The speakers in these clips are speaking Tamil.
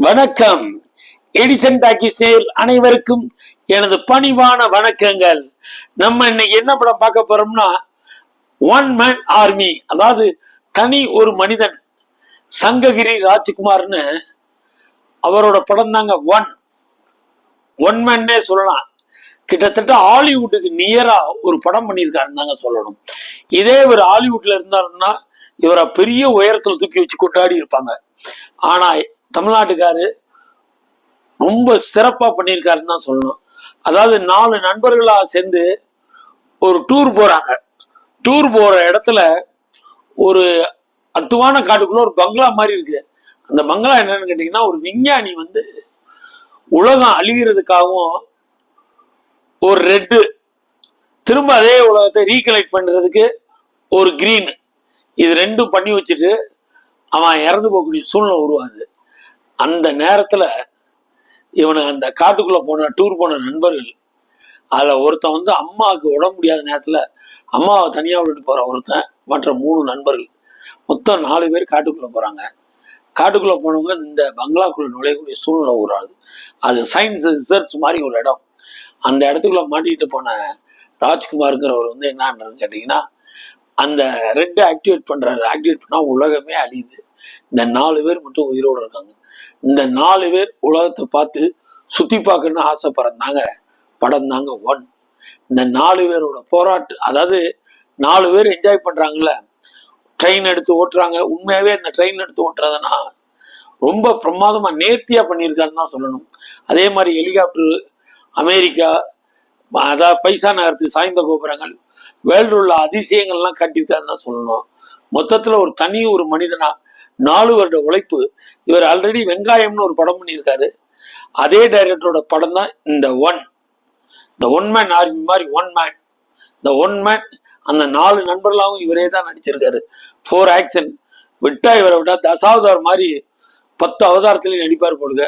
வணக்கம். எடிசன் டாக்கீஸில் அனைவருக்கும் எனது பணிவான வணக்கங்கள். நம்ம இன்னைக்கு என்ன படம் பார்க்க போறோம்னா, ஒன் மேன் ஆர்மி, அதாவது தனி ஒரு மனிதன். சங்ககிரி ராஜ்குமார்னு அவரோட படம் தாங்க ஒன் மேன்னே சொல்லலாம். கிட்டத்தட்ட ஹாலிவுட்டுக்கு நியரா ஒரு படம் பண்ணியிருக்காருன்னு தாங்க சொல்லணும். இதே ஒரு ஹாலிவுட்ல இருந்தாருன்னா இவரை பெரிய உயரத்துல தூக்கி வச்சு கொண்டாடி இருப்பாங்க. ஆனா தமிழ்நாட்டுக்காரு ரொம்ப சிறப்பா பண்ணியிருக்காருன்னு தான் சொல்லணும். அதாவது 4 நண்பர்களா சேர்ந்து ஒரு டூர் போறாங்க. டூர் போற இடத்துல ஒரு அத்துவான காட்டுக்குள்ள ஒரு பங்களா மாதிரி இருக்கு. அந்த பங்களா என்னன்னு கேட்டீங்கன்னா, ஒரு விஞ்ஞானி உலகம் அழிகிறதுக்காகவும் ஒரு ரெட்டு, திரும்ப அதே உலகத்தை ரீகலெக்ட் பண்றதுக்கு ஒரு கிரீன், இது ரெண்டும் பண்ணி வச்சுட்டு அவன் இறந்து போகக்கூடிய சூழ்நிலை உருவாது. அந்த நேரத்துல இவனுக்கு அந்த காட்டுக்குள்ள டூர் போன நண்பர்கள், அதுல ஒருத்தன் அம்மாவுக்கு உடம்பு முடியாத நேரத்துல அம்மாவை தனியா விட்டுட்டு போற ஒருத்தன், மற்ற 3 நண்பர்கள், மொத்தம் 4 பேர் காட்டுக்குள்ள போறாங்க. காட்டுக்குள்ள போனவங்க இந்த பங்களாக்குள்ள நுழையக்கூடிய சூழ்நிலை உருவாது. அது சயின்ஸ் ரிசர்ச் மாதிரி ஒரு இடம். அந்த இடத்துக்குள்ள மாட்டிட்டு போன ராஜ்குமாருங்கிறவர் என்னன்னு கேட்டீங்கன்னா, அந்த ரெட் ஆக்டிவேட் பண்றாரு. ஆக்டிவேட் பண்ணா உலகமே அழியுது. இந்த 4 பேர் மட்டும் உயிரோடு இருக்காங்க. இந்த 4 பேர் உலகத்தை பார்த்து சுத்தி பார்க்கணும்னு ஆசைப்படுறாங்க. படம் தாங்க ஒன். இந்த 4 பேரோட போராட்டம், அதாவது 4 பேர் என்ஜாய் பண்றாங்கல்ல, ட்ரெயின் எடுத்து ஓட்டுறாங்க. உண்மையாவே அந்த ட்ரெயின் எடுத்து ஓட்டுறதுன்னா ரொம்ப பிரமாதமா நேர்த்தியா பண்ணியிருக்காருன்னு தான் சொல்லணும். அதே மாதிரி ஹெலிகாப்டர், அமெரிக்கா, அதாவது பைசா நகரத்து சாய்ந்த கோபுரங்கள், வேர்ல்டு உள்ள அதிசயங்கள்லாம் காட்டியிருக்காருன்னு தான் சொல்லணும். மொத்தத்துல ஒரு தனி ஒரு மனிதனா 4 வருட உழைப்பு. இவர் ஆல்ரெடி வெங்காயம்னு ஒரு படம் பண்ணியிருக்காரு. அதே டைரக்டரோட படம் தான் இந்த ஒன் மேன் ஆர்மி மாதிரி இந்த ஒன் மேன். அந்த 4 நண்பர்களாகவும் இவரே தான் நடிச்சிருக்காரு. 4 ஆக்ஷன் விட்டா இவரை விட்டா தசாவதார் மாதிரி 10 அவதாரத்திலையும் நடிப்பார் போடுங்க.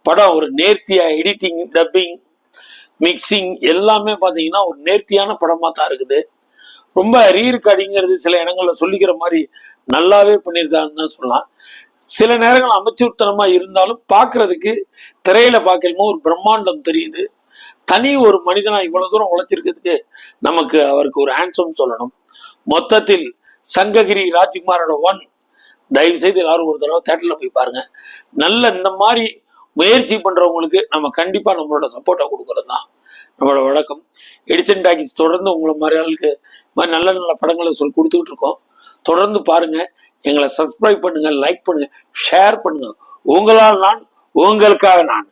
படம் ஒரு நேர்த்தியா, எடிட்டிங், டப்பிங், மிக்சிங் எல்லாமே பாத்தீங்கன்னா ஒரு நேர்த்தியான படமா தான் இருக்குது. ரொம்ப ரீரெக்கார்டிங்கிறது சில இடங்கள்ல சொல்லிக்கிற மாதிரி நல்லாவே பண்ணியிருக்காருன்னு தான் சொல்லலாம். சில நேரங்கள் அமைச்சூர்த்தனமா இருந்தாலும் பார்க்கறதுக்கு திரையில பார்க்கணுமோ ஒரு பிரம்மாண்டம் தெரியுது. தனி ஒரு மனிதனா இவ்வளவு தூரம் உழைச்சிருக்கிறதுக்கு நமக்கு அவருக்கு ஒரு ஆன்சம் சொல்லணும். மொத்தத்தில் சங்ககிரி ராஜ்குமாரோட தயவு செய்து எல்லாரும் ஒரு தடவை தேட்டர்ல போய் பாருங்க. நல்ல இந்த மாதிரி முயற்சி பண்றவங்களுக்கு நம்ம கண்டிப்பா நம்மளோட சப்போர்ட்டை கொடுக்கறது தான் நம்மளோட வழக்கம். எடிசன் டாக்கீஸ் தொடர்ந்து உங்களை மாதிரி ஆளுக்கு நல்ல நல்ல படங்களை கொடுத்துக்கிட்டு இருக்கோம். தொடர்ந்து பாருங்க. எங்களை சப்ஸ்கிரைப் பண்ணுங்க, லைக் பண்ணுங்க, ஷேர் பண்ணுங்க. உங்களால் நான், உங்களுக்காக நான்.